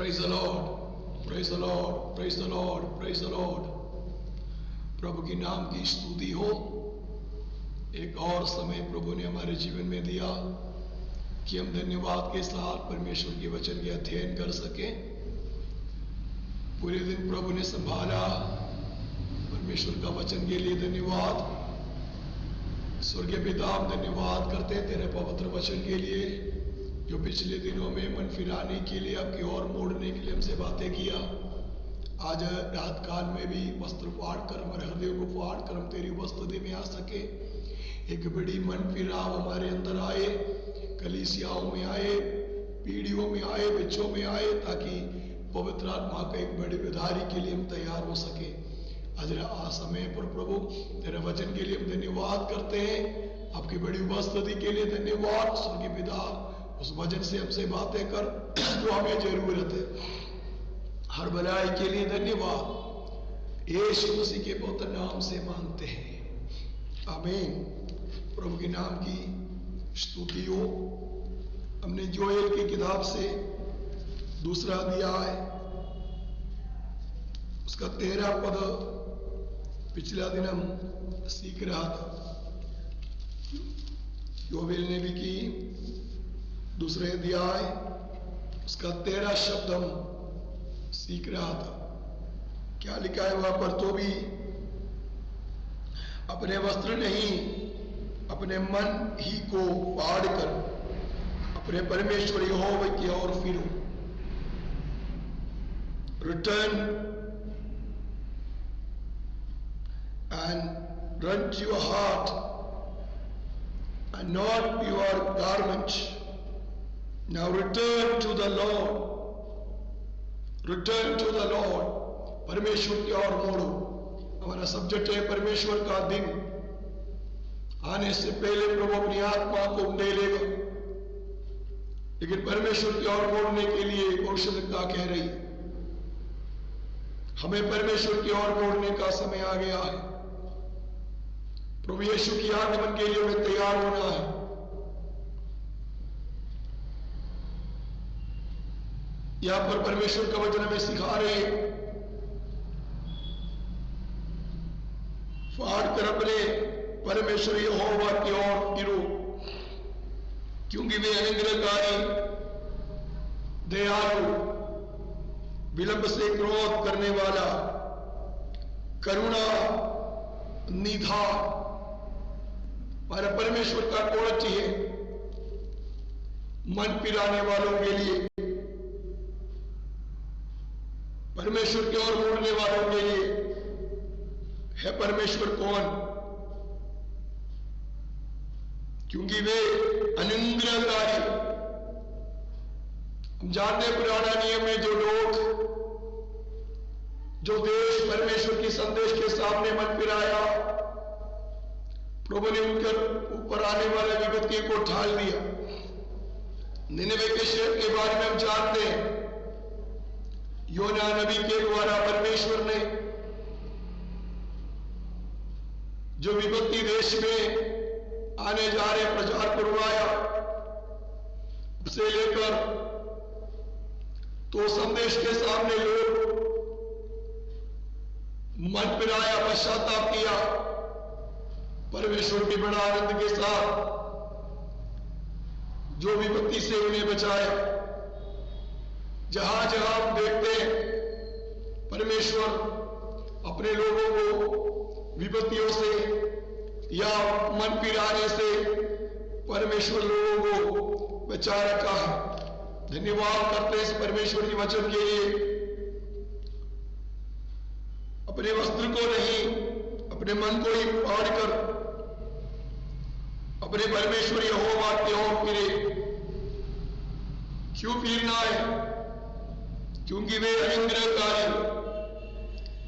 Praise the Lord, praise the Lord, praise the Lord, praise the Lord। प्रभु के नाम की स्तुति हो। एक और समय प्रभु ने हमारे जीवन में दिया कि हम धन्यवाद के साथ परमेश्वर के वचन के अध्ययन कर सके। पूरे दिन प्रभु ने संभाला, परमेश्वर का वचन के लिए धन्यवाद। स्वर्गीय पिता, हम धन्यवाद करते हैं तेरे पवित्र वचन के लिए, जो पिछले दिनों में मन फिराने के लिए, आपकी ओर मोड़ने के लिए हमसे बातें किया। आज रात काल में भी वस्त्र फाड़ कर, हमारे हृदय को फाड़ कर हम तेरी उपस्थिति में आ सके। एक बड़ी मन फिराव हमारे अंदर आए, कलीसियाओं में आए, पीढ़ियों में आए, बच्चों में आए, ताकि पवित्र आत्मा का एक बड़ी विधारी के लिए हम तैयार हो सके। आज समय पर प्रभु तेरे वचन के लिए हम धन्यवाद करते हैं। आपकी बड़ी उपस्थिति के लिए धन्यवाद। स्वर्गीय पिता, उस वचन से हमसे बातें कर जो हमें जरूरत है। हर भलाई के लिए धन्यवाद। यीशु मसीह के पवित्र नाम से मांगते हैं, आमीन। प्रभु के नाम की स्तुति हो। हमने जोएल की किताब से दूसरा अध्याय उसका 13 पद पिछला दिन हम सीख रहा था। जोएल ने भी की दूसरे अध्याय उसका 13 शब्द हम सीख रहा था। क्या लिखा है वहां पर? तो भी अपने वस्त्र नहीं, अपने मन ही को फाड़ कर अपने परमेश्वर यहोवा की ओर फिरो। Return and run to your heart and not your garment. Now return to the Lord. Return to the Lord. परमेश्वर की ओर मोड़ो। हमारा सब्जेक्ट है परमेश्वर का दिन। आने से पहले प्रभु अपनी आत्मा को उंडेलेगा, लेकिन परमेश्वर की ओर मोड़ने के लिए आवश्यकता कह रही, हमें परमेश्वर की ओर मोड़ने का समय आ गया है। प्रभु यीशु की आगमन के लिए हमें तैयार होना है। यहां पर परमेश्वर का वचन हमें सिखा रहे, फाड़ कर अपने परमेश्वर यहोवा की ओर फिरो, क्योंकि वे अनुग्रहकारी, दयालु, विलंब से क्रोध करने वाला, करुणा निधान। हमारा परमेश्वर का कोण है मन पिराने वालों के लिए, परमेश्वर की ओर मुड़ने वालों के लिए है परमेश्वर कौन? क्योंकि वे अनुग्रहकारी। हम जानते हैं पुराना नियम में जो लोग, जो देश परमेश्वर की संदेश के सामने मन फिराया, प्रभु ने उनके ऊपर आने वाले विपत्ति को ढाल दिया। निनवे के शहर के बारे में हम जानते हैं, योना नबी के द्वारा परमेश्वर ने जो विपत्ति देश में आने जा रहे प्रचार करवाया, उसे लेकर तो संदेश के सामने लोग मन फिराया, पश्चाताप किया। परमेश्वर के बड़ा आनंद के साथ जो विपत्ति से उन्हें बचाया। जहां जहां हम देखते हैं परमेश्वर अपने लोगों को विपत्तियों से या मन फिराने से परमेश्वर लोगों को बचा रखा है। धन्यवाद करते हैं इस परमेश्वर के वचन के लिए। अपने वस्त्र को नहीं, अपने मन को ही फाड़ कर अपने परमेश्वर यहोवा की ओर फिरे। क्यों फिरना है? क्योंकि वे अनुग्रहकारी,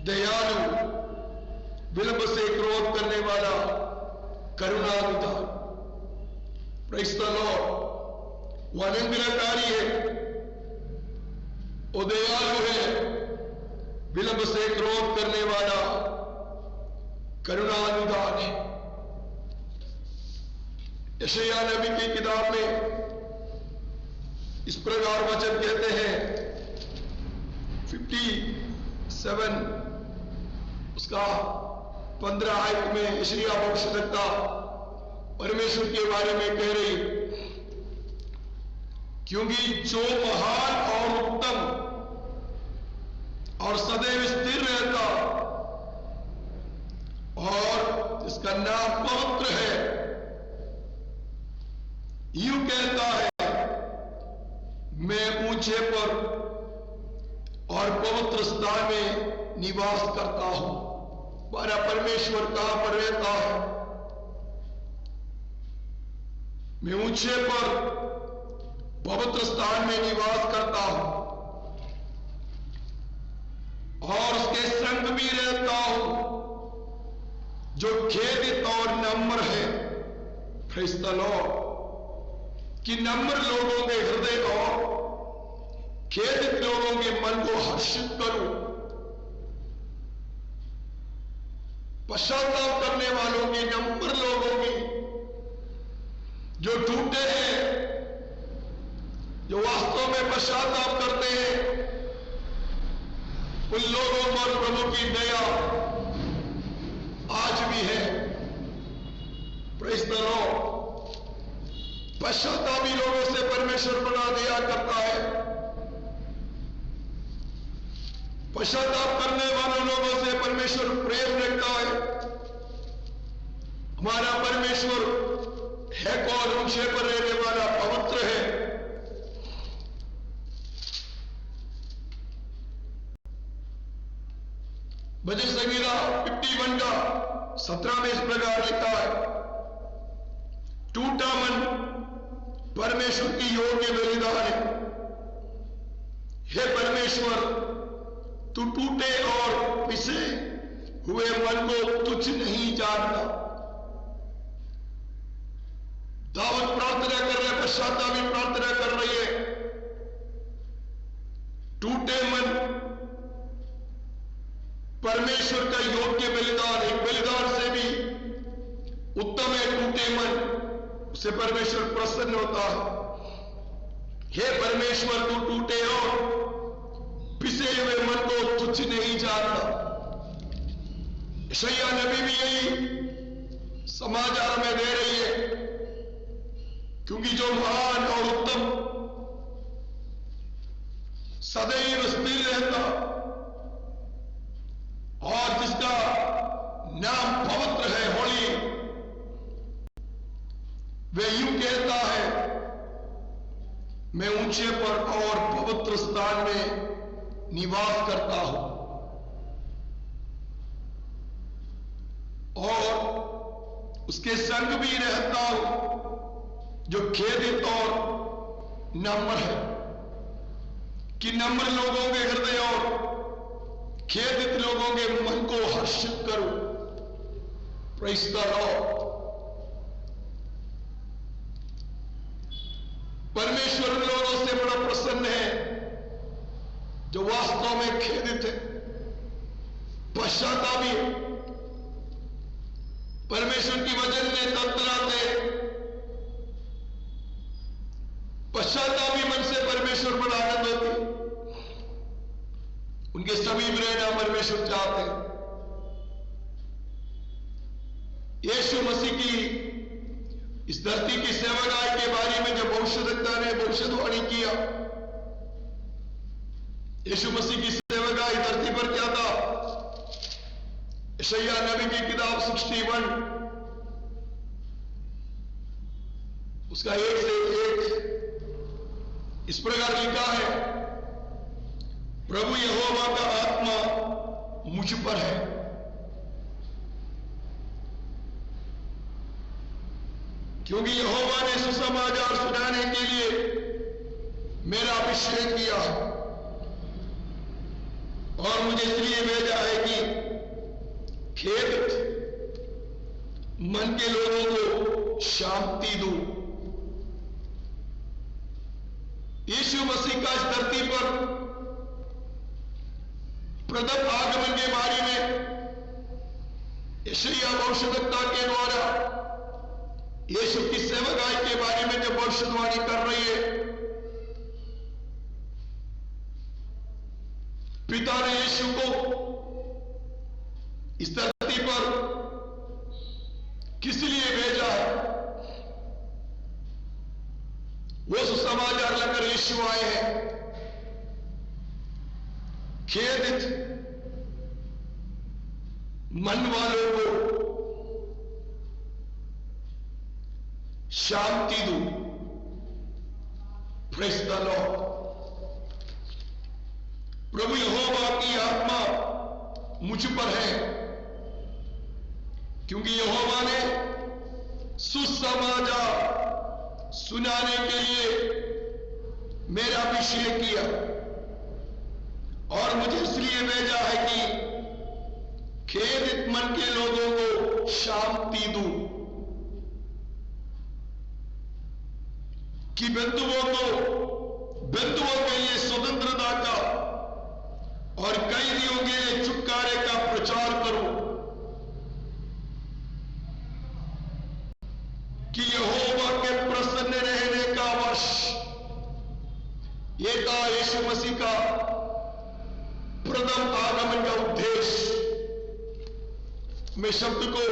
दयालु, विलंब से क्रोध करने वाला, करुणा निधान। Praise the Lord. वो अनुग्रहकारी है, वो दयालु है, विलंब से क्रोध करने वाला, करुणा निधान है। यशायाह नबी की किताब में इस प्रकार वचन कहते हैं, 7 उसका 15 आयत में यशायाह भविष्यद्वक्ता परमेश्वर के बारे में कह रही, क्योंकि जो महान और उत्तम और सदैव स्थिर रहता और जिसका नाम पवित्र है, यूं कहता है, मैं ऊंचे पर और पवित्र स्थान में निवास करता हूं। हमारा परमेश्वर कहां पर रहता है? मैं ऊंचे पर पवित्र स्थान में निवास करता हूं और उसके संग भी रहता हूं जो खेदित और नम्र है। Praise the Lord. कि नम्र लोगों के हृदय और खेदित लोगों के मन को हर्षित करूं। पश्चाताप करने वालों की, नम्र लोगों की, जो टूटे हैं, जो वास्तव में पश्चाताप करते हैं, उन लोगों पर प्रभु की दया आज भी है। Praise the Lord. पश्चातापी लोगों से परमेश्वर बड़ा दया करता है। पश्चाताप करने वाले लोगों से परमेश्वर प्रेम रखता है। हमारा परमेश्वर है कौन? ऊंचे पर रहने वाला, पवित्र है। भजन संगीता 51 का 17 में इस प्रकार लिखा है, टूटा मन परमेश्वर की योग्य बलिदान है। हे परमेश्वर, तू टूटे और पिसे हुए मन को तुच्छ नहीं जानता। दाऊद प्रार्थना कर रहे, पश्चाताप भी प्रार्थना कर रही है। टूटे मन परमेश्वर का योग्य बलिदान है। बलिदान से भी उत्तम है टूटे मन, उससे परमेश्वर प्रसन्न होता है। हे परमेश्वर, तू टूटे और पिसे हुए मन को तुच्छ नहीं जानता। यशायाह नबी भी यही समाचार में दे रही है, क्योंकि जो महान और उत्तम सदैव स्थिर रहता और जिसका नाम पवित्र है, होली, वे यूं कहता है, मैं ऊंचे पर और पवित्र स्थान में निवास करता हूं और उसके संग भी रहता हूं जो खेदित और नम्र है। कि नम्र लोगों के हृदय और खेदित लोगों के मन को हर्षित करूं। Praise the Lord. परमेश्वर उन लोगों से बड़ा प्रसन्न है जो वास्तव में खेदित है, पश्चातापी है। परमेश्वर की वचन में तंत्राते पश्चातापी मन से परमेश्वर बड़ा आनंद होती। उनके समीप रहना परमेश्वर चाहते हैं। यीशु मसीह की इस धरती की सेवकाई के बारे में जब भविष्यद्वक्ता ने भविष्यवाणी किया, यीशु मसीह की सेवकाई धरती पर क्या था? यशायाह नबी की किताब 61 उसका 1 से 1 इस प्रकार लिखा है, प्रभु यहोवा का आत्मा मुझ पर है, क्योंकि यहोवा ने सुसमाचार सुनाने के लिए मेरा अभिषेक किया और मुझे इसलिए भेजा है कि खेदित मन के लोगों को शांति दूं। यीशु मसीह का इस धरती पर प्रथम आगमन के बारे में यशायाह भविष्यद्वक्ता के द्वारा यीशु की सेवकाई के बारे में जब भविष्यवाणी कर रही है, पिता ने यीशु को इस धरती पर किस लिए भेजा है? वो सुसमाचार लेकर यीशु आए हैं। खेदित मन वालों को शांति दो। Praise the lord. प्रभु यहोवा की आत्मा मुझ पर है, क्योंकि यहोवा ने सुसमाचार सुनाने के लिए मेरा अभिषेक किया, और मुझे इसलिए भेजा है कि खेदित मन के लोगों को शांति दूं, कि बंधुओं के लिए स्वतंत्रता का और कैदियों के लिए छुटकारे का प्रचार करूं, कि यहोवा के प्रसन्न रहने का वर्ष ये था यीशु मसीह का प्रथम आगमन का उद्देश्य। मैं शब्द को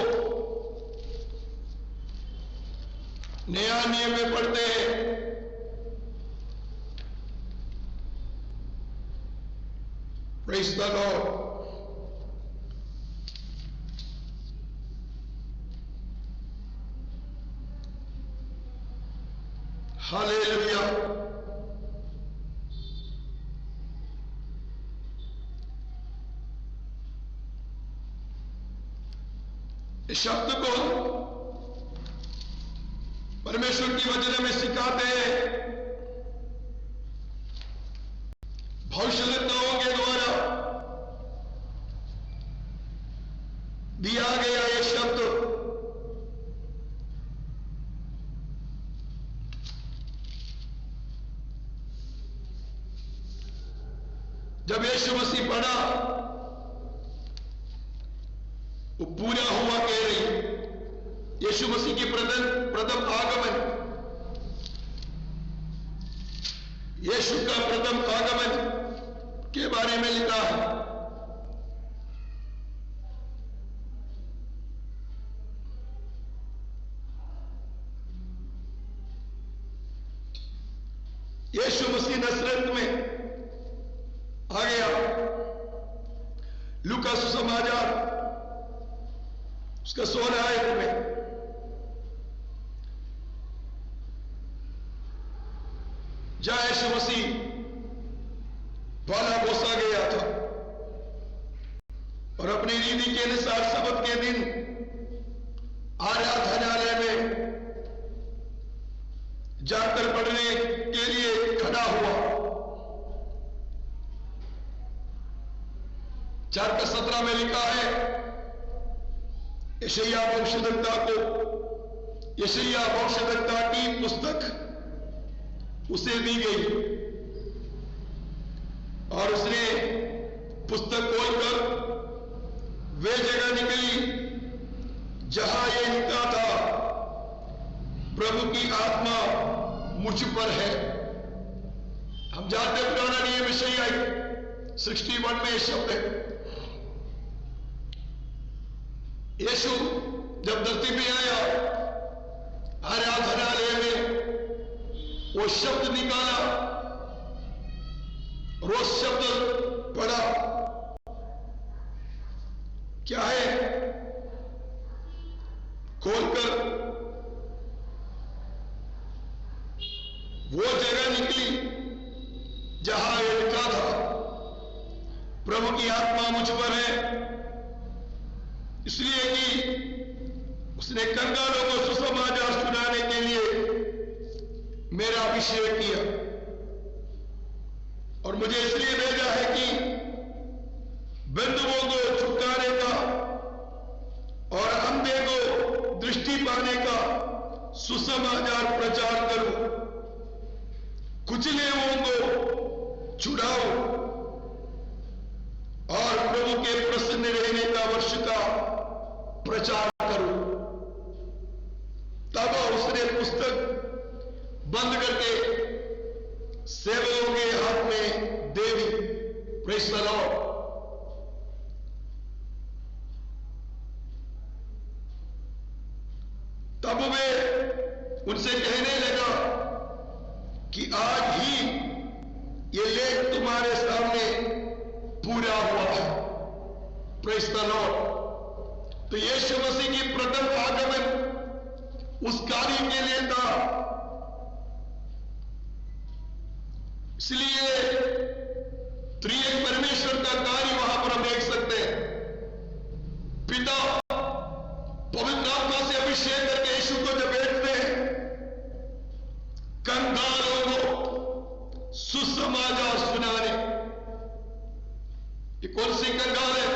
नया नियम में पढ़ते हैं। Praise the Lord. हालेलुया। इस शब्द को परमेश्वर की वचन में सिखाते हैं। भविष्यवक्ताओं के द्वारा दिया गया ये शब्द जब यीशु मसीह पढ़ा, वो पूरा हुआ कह रही। यीशु मसीह की प्रथम आगमन, यीशु का प्रथम आगमन के बारे में लिखा है। यीशु मसीह नसरत में आ गया। लूका सुसमाचार उसका 16 आयत में जहां यीशु मसीह बाला बोसा गया था, और अपनी रीति के अनुसार सबत के दिन आराधनालय में जाकर पढ़ने के लिए खड़ा हुआ। 4:17 में लिखा है, यशायाह भविष्यद्वक्ता को, यशायाह भविष्यद्वक्ता की पुस्तक उसे दी गई, और उसने पुस्तक खोलकर वे जगह निकली जहां यह लिखा था, प्रभु की आत्मा मुझ पर है। हम जानते पुराना नियम यशायाह 61 में यह शब्द है। यीशु जब धरती में आया, आराधनालय में वो शब्द निकाला, रोज शब्द पढ़ा। क्या है? खोलकर वो जगह निकली जहां ये लिखा था, प्रभु की आत्मा मुझ पर है, इसलिए कि उसने कंगालों को सुसमाचार सुनाने के लिए मेरा अभिषेक किया, और मुझे इसलिए भेजा है कि बंधुओं को छुटकारे का और अंधे को दृष्टि पाने का सुसमाचार प्रचार करूं, कुचले हुओं को छुड़ाओ, और प्रभु के प्रसन्न रहने का वर्ष का प्रचार करो। तब उसने पुस्तक बंद करके सेवकों के हाथ में दे दी। Praise the lord. तब मैं उनसे कहने लगा कि आज ही ये लेख तुम्हारे सामने पूरा हुआ है। Praise the Lord. तो यीशु मसीह की प्रथम आगमन उस कार्य के लिए था, इसलिए त्रिएक परमेश्वर का कार्य वहां पर हम देख सकते हैं। पिता पवित्र आत्मा से अभिषेक करके यीशु को जपेटते हैं, कंगालों को सुसमाचार सुनाने। ये कौन सी कंगाल है?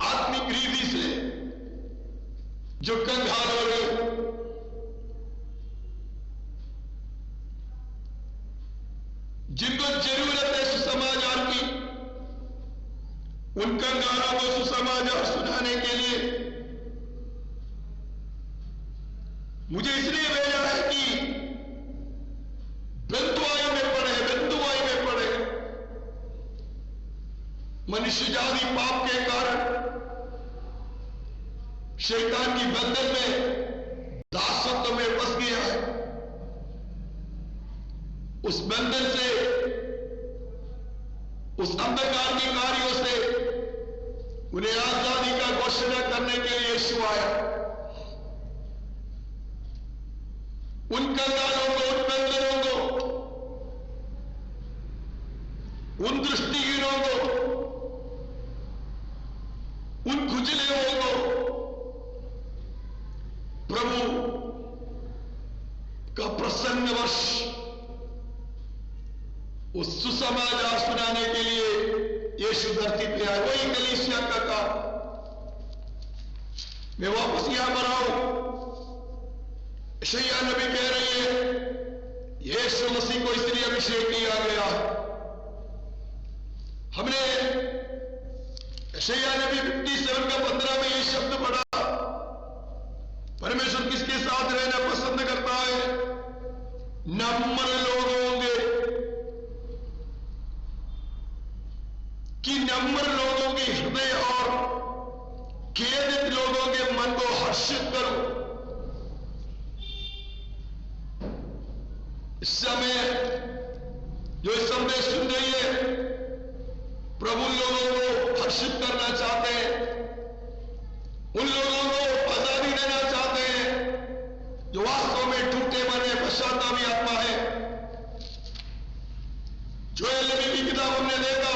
आत्मिक रीति से जो कंगाल हो रहे, जिनको जरूरत है सुसमाचार की, उन कंगालों को सुसमाचार सुनाने के लिए मुझे इसलिए भेजा है कि बंधुआई में पड़े मनुष्य जाति पाप के कारण शैतान की बंधन में, दासत्व में फंस गया है। उस बंधन से, उस अंधकार के कार्यों से उन्हें आजादी का घोषणा करने के लिए यीशु आया। उन कंगालों को, उन बंधनों को, उन दृष्टिहीनों को, उन खुजलेओं को प्रभु का प्रसन्न वश उस सुसमाचार सुनाने के लिए यीशु धरती पे आए। वही कलीसिया का काम। मैं वापस यहां पर आऊं। यशायाह नबी कह रही है यीशु मसीह को इसलिए अभिषेक किया गया। हमने यशायाह नबी 57 का 15 में ये शब्द पढ़ा, परमेश्वर किसके साथ रहना पसंद करता है? नम्र लोग होंगे, कि नम्र लोगों के हृदय और खेदित लोगों के मन को हर्षित करो। इस समय जो इस संदेश सुन रही है, प्रभु लोगों को हर्षित करना चाहते हैं, उन लोगों को आजादी देना चाहते हैं जो वास्तव में टूटे मन है, पश्चातापी आत्मा है। जोएल नबी की किताब हमने देखा,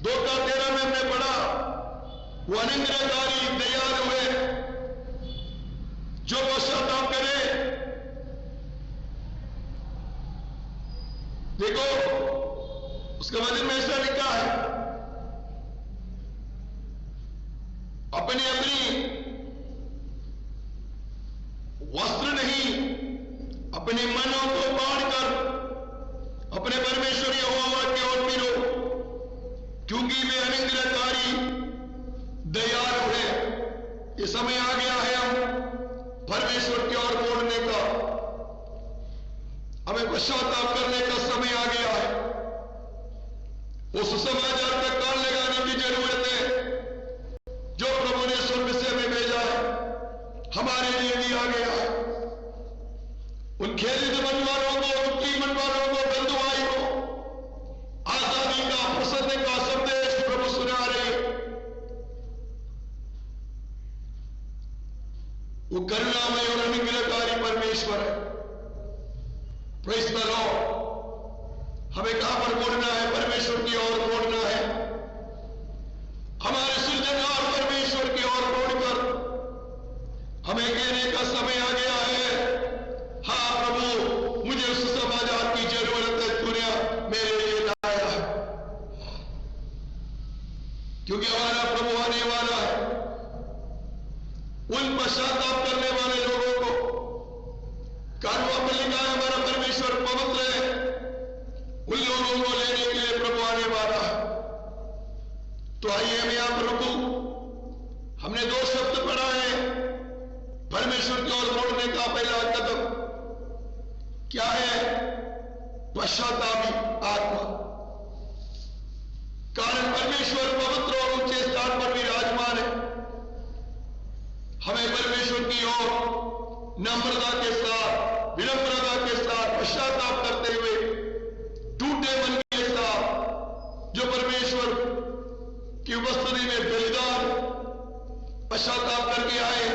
2:13 में हमने पढ़ा, वो अनुग्रहकारी दयालु है, जो पश्चाताप करे। देखो उसके वचन में ऐसा लिखा है, अपनी वस्त्र नहीं, अपने मनों को बांधकर अपने परमेश्वर यहोवा की ओर फिरो, क्योंकि वे अनुग्रहकारी दयालु है। ये समय आ गया है हम परमेश्वर की ओर मोड़ने का, हमें पश्चाताप करने का समय आ गया है। उस समाचार का कान लगाने की जरूरत है जो प्रभु ने स्वर्ग से हमें भेजा है, हमारे लिए दिया गया है। उन खेदित मन वालों को, दुखी मन वालों को, बंधुआई को आजादी का, प्रसन्न का संदेश प्रभु सुना रहे। वो करुणामय और अनुग्रहकारी परमेश्वर है। Praise the Lord. हमें कहां पर मोड़ना है? परमेश्वर की ओर मोड़ना है। हमारे सृजनहार परमेश्वर की ओर मोड़कर हमें कहने का समय आ गया है, हाँ प्रभु, मुझे उस समाचार की जरूरत है, तूने मेरे लिए लाया है। क्योंकि हमारा प्रभु आने वाला है। उन पश्चाताप करने वाले लोगों को, कानून पर लिखा है हमारा परमेश्वर पवित्र है, उन लोगों को लेने के लिए प्रभु आने वाला है। तो आइए हम यहां पर रुकूं। हमने 2 शब्द पढ़ा है, परमेश्वर की ओर मोड़ने का पहला कदम क्या है? पश्चातापी आत्मा। कारण परमेश्वर पवित्र और ऊंचे स्थान पर विराजमान है। हमें परमेश्वर की ओर नम्रता के साथ, विनम्रता के साथ, पश्चाताप करते हुए, टूटे मन के साथ, जो परमेश्वर की उपस्थिति में बलिदान पश्चाताप करके आए,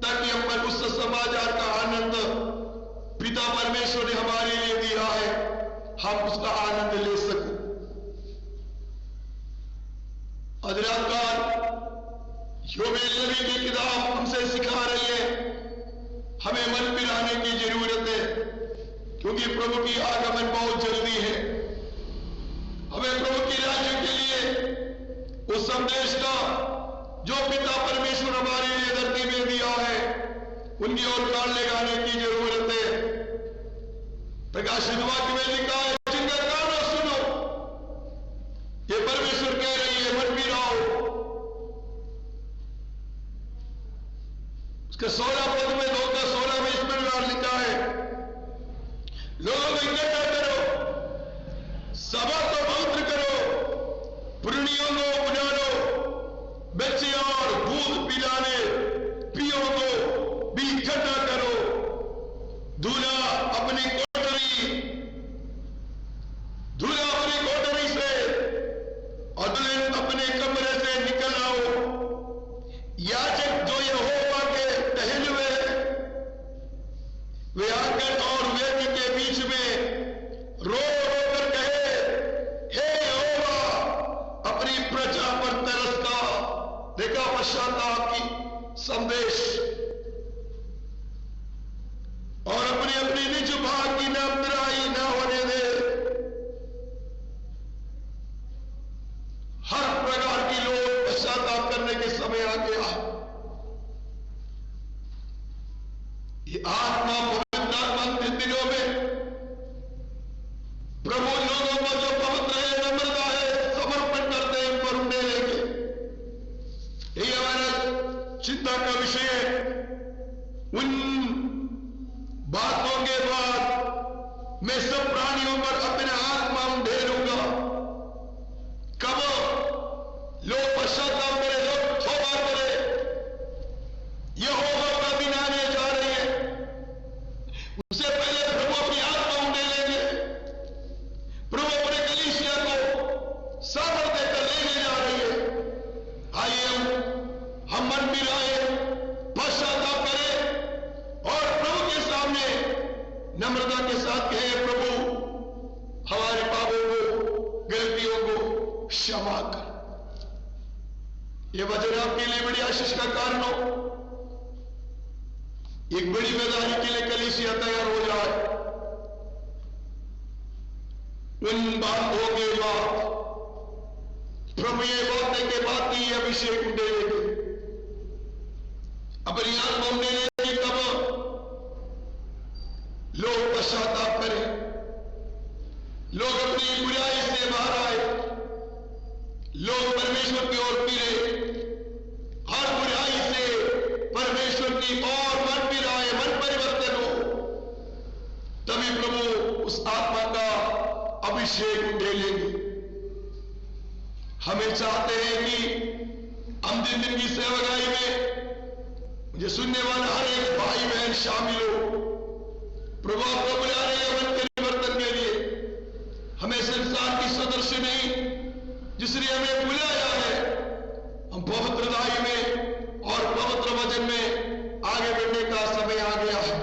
ताकि हम पर उस समाचार का आनंद पिता परमेश्वर ने हमारे लिए दिया है, हम उसका आनंद ले सकें। अदराकाल योवेल नबी की किताब हमसे सिखा रही है, हमें मन फिराने की जरूरत है, क्योंकि प्रभु की आगमन बहुत जल्दी है। हमें प्रभु की राज्य के लिए उस संदेश का जो पिता परमेश्वर हमारे लिए धरती में दिया है, उनकी ओर कान लगाने की जरूरत है। प्रकाशित वाक्य में लिखा है, जिनका कान हो सुनो, ये परमेश्वर कह रही है, मन फिराओ। उसके 16 पद में, 2 का 16 में इस प्रकार लिखा है, लोगों को इकट्ठा करो, सभा को पवित्र करो, पुरनियों को बुला लो, बच्चे और दूध पिलाने पियो को भी इकट्ठा करो। दूल्हा अपनी कोठरी से और दुल्हन अपने कमरे से निकल आओ। याजक जो यहोवा के टहलुए हैं, वे आंगन और वेदी के बीच में रो रो कर कहे, हे यहोवा, अपनी प्रजा पर तरस खा। देखा पश्चाताप की संदेश, और अपनी अपनी निज भाग की नामधराई ना होने दे। हर प्रकार की लोग पश्चाताप करने के समय आ गया। ये आत्मा पवित्र आत्मा इन दिनों में प्रभु लोगों को जो पवित्र है, नम्रता है, समर्पण करते हैं, पर उन्हें लेंगे। यही हमारा चिंता का विषय है। उन बातों के बाद मैं सब प्राणियों पर अपने आत्मा उंडेलूंगा। कब लोग पश्चाताप करें, लोग तौबा करें, यहोवा का दिन आने जा रही है। उससे पहले प्रभु अपनी आत्मा उंडेलेंगे। प्रभु अपने कलीसिया को सामर्थ देकर लेने जा रही है। आइए हम मन मिलाए, पश्चाताप करें और प्रभु के सामने नम्रता के साथ कहें, प्रभु हमारे पापों को, गलतियों को क्षमा कर। यह वचन आपके लिए बड़ी आशीष का कारण हो। एक बड़ी मैदानी के लिए कलीसिया तैयार हो जाए। उन बातों के बाद प्रभु ये बातें के बाद ही अभिषेक उंडेलेंगे, अपनी आत्मा उंडेलेंगे। तब लोग पश्चाताप करें, लोग अपनी बुराई से बाहर आए, लोग परमेश्वर की ओर फिरे, हर बुराई से परमेश्वर की ओर मन फिराए, मन परिवर्तन हो। तभी प्रभु उस आत्मा का अभिषेक उंडेलेंगे। हमें चाहते हैं कि अंतिम दिन की सेवकाई में मुझे सुनने वाला हर एक भाई बहन शामिल हो। प्रभु आपको बुला रहे हैं मन परिवर्तन के लिए। हमें संसार की सदस्य नहीं, जिसने हमें बुलाया है, हम पवित्रताई में और पवित्र वचन में आगे बढ़ने का समय आ गया है।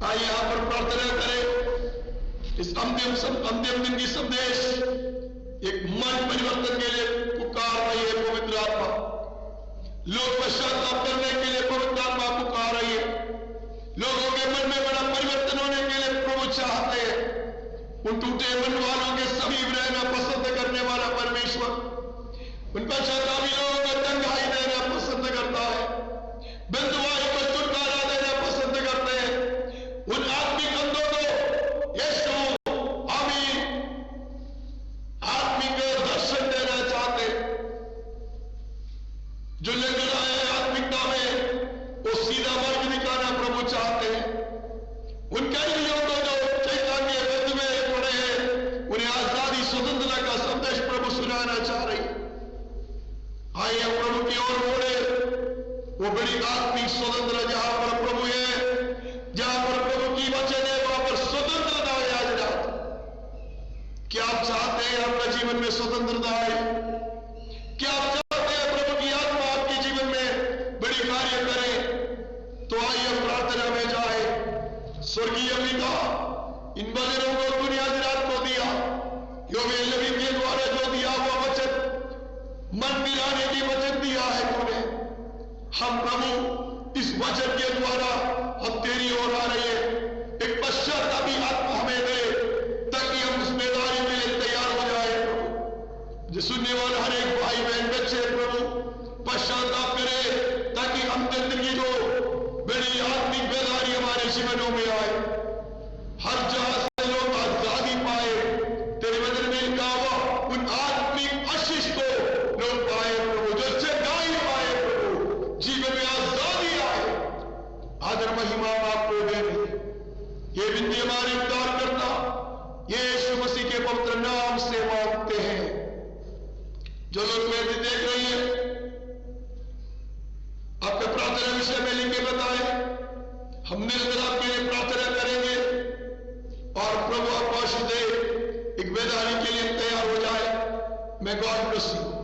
आइए यहां पर प्रार्थना करें। इस अंतिम दिन की संदेश एक मन परिवर्तन के लिए पुकार रही है पवित्र आत्मा। लोग पश्चाताप करने के लिए पवित्र आत्मा पुकार रही है। लोगों के मन में बड़ा परिवर्तन होने के लिए प्रभु चाहते हैं। उन टूटे मन वालों के समीप रहना पसंद करने वाला परमेश्वर उन पश्चातापी लोगों को तंगाई देना पसंद करता है, बंधुआई को छुटकारा देना पसंद करते हैं। उन आत्मिक अंधों को यीशु आमीन आत्मिक दर्शन देना चाहते, जो लग रहा है आत्मिकता में वो सीधा मार्ग दिखाना प्रभु चाहते हैं। उन कैदियों को जो चैतन्य बंद में पड़े हैं, उन्हें आजादी स्वतंत्रता का संदेश वो बड़ी आत्मिक स्वतंत्र जहां पर प्रभु है, जहां पर प्रभु की वचन है, वहां पर स्वतंत्रता है। आज रात क्या आप चाहते हैं आपका जीवन में स्वतंत्रता आए? क्या आप चाहते हैं प्रभु की आत्मा आपके जीवन में बड़ी कार्य करे? तो आइए प्रार्थना में जाए। स्वर्गीय पिता, इन वचनों को तूने आज रात को दिया, योवेल नबी के द्वारा जो दिया हुआ वचन, मन मिलाने की वचन दिया है तूने। हम प्रभु इस वचन के द्वारा हम तेरी ओर आ रहे हैं। एक पश्चातापी आत्मा हमें दे ताकि हम उस मैदान के लिए तैयार हो जाए। प्रभु जो सुनने वाले हर एक भाई बहन बच्चे प्रभु पश्चाताप करे ताकि हम जिंदगी जो बड़ी आत्मिक बेदारी हमारे जीवनों में आए। हर जहां से लोग आजादी पाए, तेरे वचन में लिखा हुआ उन आत्मिक आशीष को लोग पाए प्रभु, जो चंगाई पाए प्रभु, जीवन में आजादी आए। आदर महिमा आपको देने ये विनती हमारी उद्धार करना यीशु मसीह के पवित्र नाम से मांगते हैं। जो लोग मेरे देख रहे हैं आपके प्रार्थना विषय में लिख के बताएं, हम मिलकर आपके लिए प्रार्थना करेंगे और प्रभु आप आशीष दे, एक बेदारी के लिए तैयार हो जाए। मैं गॉड ब्लेस यू।